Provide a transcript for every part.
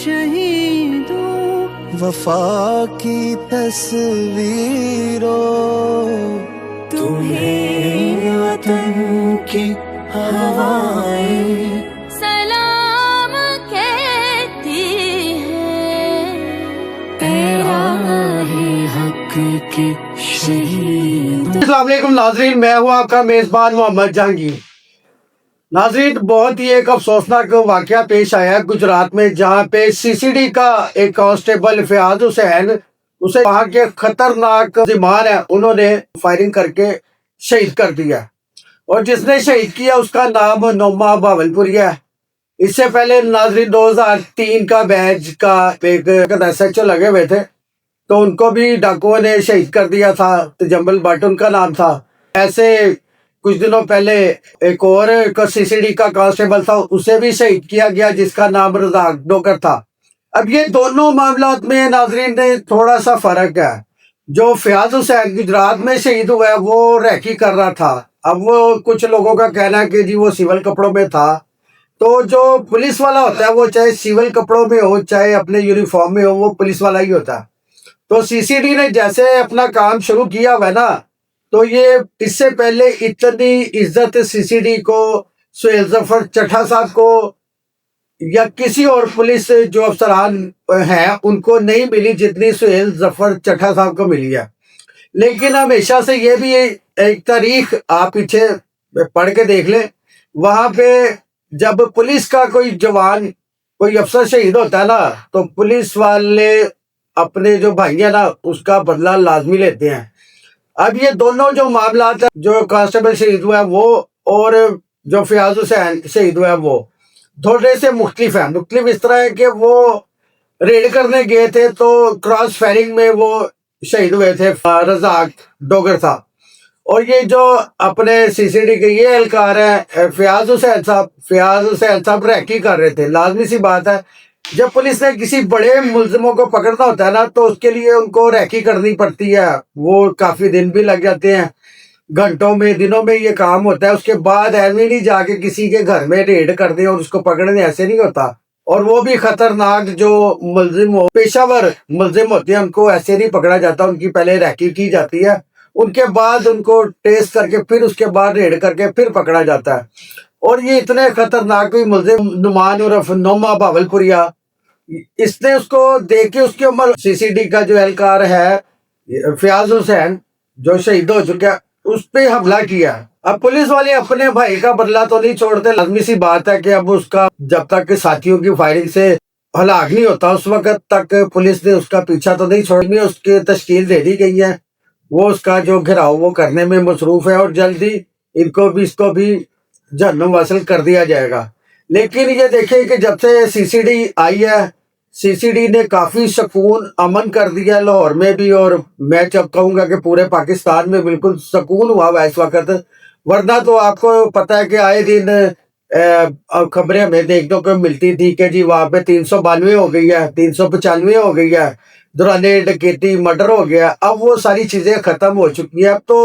شہیدوں وفا کی تصویروں تمہیں وطن کی ہوائیں سلام کہتی ہے، تیرا ہے حق کے شہید۔ السلام علیکم ناظرین، میں ہوں آپ کا میزبان محمد جہانگیر۔ ناظرین، بہت ہی ایک افسوسناک واقعہ پیش آیا ہے گجرات میں، جہاں پہ سی سی ڈی کا ایک کانسٹیبل فیاض حسین، اسے وہاں کے خطرناک ذمار ہیں، انہوں نے فائرنگ کر کے شہید کر دیا، اور جس نے شہید کیا اس کا نام نعمہ بھاولپوریہ ہے۔ اس سے پہلے ناظرین 2003 کا بیج کا ایک ایس ایچ او لگے ہوئے تھے، تو ان کو بھی ڈاکوؤں نے شہید کر دیا تھا، تجمل بٹ ان کا نام تھا۔ ایسے کچھ دنوں پہلے ایک اور سی سی ڈی کا کانسٹیبل تھا، اسے بھی شہید کیا گیا، جس کا نام رزاق ڈوگر تھا۔ اب یہ دونوں معاملات میں ناظرین تھوڑا سا فرق ہے۔ جو فیاض حسین گجرات میں شہید ہوا ہے وہ ریکی کر رہا تھا، اب وہ کچھ لوگوں کا کہنا ہے کہ جی وہ سول کپڑوں میں تھا، تو جو پولیس والا ہوتا ہے وہ چاہے سول کپڑوں میں ہو چاہے اپنے یونیفارم میں ہو، وہ پولیس والا ہی ہوتا ہے۔ تو سی سی ڈی نے جیسے اپنا کام شروع کیا ہوا ہے نا، تو یہ اس سے پہلے اتنی عزت سی سی ڈی کو، سہیل ظفر چٹھا صاحب کو یا کسی اور پولیس جو افسران ہیں ان کو نہیں ملی جتنی سہیل ظفر چٹھا صاحب کو ملی ہے۔ لیکن ہمیشہ سے یہ بھی ایک تاریخ آپ پیچھے پڑھ کے دیکھ لیں، وہاں پہ جب پولیس کا کوئی جوان کوئی افسر شہید ہوتا ہے نا، تو پولیس والے اپنے جو بھائی ہیں نا اس کا بدلہ لازمی لیتے ہیں۔ اب یہ دونوں جو معاملات ہیں، جو کانسٹیبل شہید ہوا ہے وہ اور جو فیاض حسین شہید ہوا ہے وہ تھوڑے سے مختلف ہیں۔ مختلف اس طرح ہے کہ وہ ریڈ کرنے گئے تھے تو کراس فائرنگ میں وہ شہید ہوئے تھے، رزاق ڈوگر تھا، اور یہ جو اپنے سی سی ڈی کے یہ اہلکار ہیں فیاض حسین صاحب ریکی کر رہے تھے۔ لازمی سی بات ہے، جب پولیس نے کسی بڑے ملزموں کو پکڑنا ہوتا ہے نا تو اس کے لیے ان کو ریکی کرنی پڑتی ہے، وہ کافی دن بھی لگ جاتے ہیں، گھنٹوں میں دنوں میں یہ کام ہوتا ہے۔ اس کے بعد ایویں نہیں جا کے کسی کے گھر میں ریڈ کر دیں اور اس کو پکڑنے، ایسے نہیں ہوتا۔ اور وہ بھی خطرناک جو ملزم پیشہ ور ملزم ہوتے ہیں ان کو ایسے نہیں پکڑا جاتا، ان کی پہلے ریکی کی جاتی ہے، ان کے بعد ان کو ٹیسٹ کر کے پھر اس کے بعد ریڈ کر کے پھر پکڑا جاتا ہے۔ اور یہ اتنے خطرناک کوئی ملزم نعمان عرف نعمہ بھاولپوریہ، اس نے اس کو دیکھ کے، اس کی عمر سی سی ڈی کا جو اہلکار ہے فیاض حسین جو شہید ہو چکا ہے، اس پہ حملہ کیا۔ اب پولیس والے اپنے بھائی کا بدلہ تو نہیں چھوڑتے، لازمی سی بات ہے کہ اب اس کا جب تک ساتھیوں کی فائرنگ سے ہلاک نہیں ہوتا اس وقت تک پولیس نے اس کا پیچھا تو نہیں چھوڑنی، اس کی تشکیل دے دی گئی ہے، وہ اس کا جو گھراؤ وہ کرنے میں مصروف ہے، اور جلدی اس کو بھی جہنم واصل کر دیا جائے گا۔ لیکن یہ دیکھیں کہ جب سے سی سی ڈی آئی ہے، سی سی ڈی نے کافی سکون امن کر دیا لاہور میں بھی، اور میں جب کہوں گا کہ پورے پاکستان میں بالکل سکون ہوا ہوا ہے اس وقت۔ ورنہ تو آپ کو پتہ ہے کہ آئے دن خبریں ہمیں دیکھنے کو ملتی تھی کہ جی وہاں پہ 392 ہو گئی ہے، 395 ہو گئی ہے، دوران ڈکیتی مرڈر ہو گیا۔ اب وہ ساری چیزیں ختم ہو چکی ہیں۔ اب تو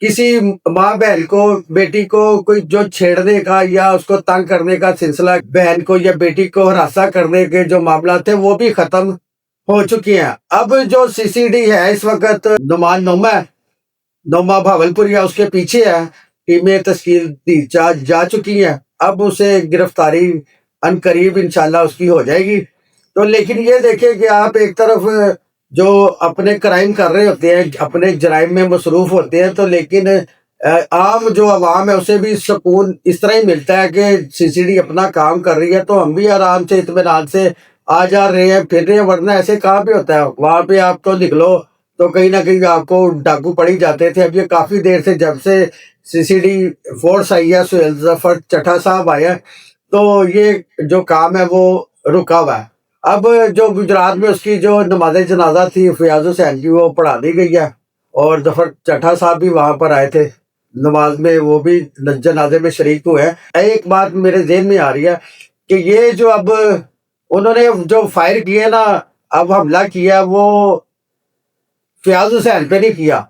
کسی ماں بہن کو، بیٹی کو کوئی جو چھیڑنے کا یا اس کو تنگ کرنے کا سلسلہ، بہن کو یا بیٹی کو ہراساں کرنے کے جو معاملات تھے وہ بھی ختم ہو چکے ہیں۔ اب جو سی سی ڈی ہے اس وقت نعمہ بھاولپوریہ اس کے پیچھے ہے، ٹیمیں تشکیل دی جا چکی ہیں، اب اسے گرفتاری ان قریب انشاءاللہ اس کی ہو جائے گی۔ تو لیکن یہ دیکھیں کہ آپ ایک طرف جو اپنے کرائم کر رہے ہوتے ہیں، اپنے جرائم میں مصروف ہوتے ہیں، تو لیکن عام جو عوام ہے اسے بھی سکون اس طرح ہی ملتا ہے کہ سی سی ڈی اپنا کام کر رہی ہے، تو ہم بھی آرام سے اطمینان سے آ جا رہے ہیں، پھر رہے ہیں۔ ورنہ ایسے کہاں پہ ہوتا ہے، وہاں پہ آپ تو نکلو تو کہیں نہ کہیں آپ کو ڈاکو پڑ ہی جاتے تھے۔ اب یہ کافی دیر سے جب سے سی سی ڈی فورس آئی ہے، سہیل ظفر چٹھا صاحب آئے ہیں، تو یہ جو کام ہے وہ رکا ہوا ہے۔ اب جو گجرات میں اس کی جو نماز جنازہ تھی فیاض حسین کی، وہ پڑھا دی گئی ہے، اور ظفر چٹھا صاحب بھی وہاں پر آئے تھے نماز میں، وہ بھی جنازے میں شریک ہوئے ہیں۔ ایک بات میرے ذہن میں آ رہی ہے کہ یہ جو اب انہوں نے جو فائر کیے نا، اب حملہ کیا، وہ فیاض حسین پہ نہیں کیا،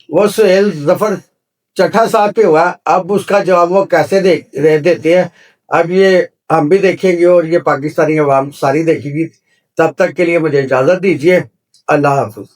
وہ سہیل ظفر چٹھا صاحب پہ ہوا۔ اب اس کا جواب وہ کیسے دیتے ہیں، اب یہ ہم بھی دیکھیں گے اور یہ پاکستانی عوام ساری دیکھے گی. تب تک کے لیے مجھے اجازت دیجیے. اللہ حافظ.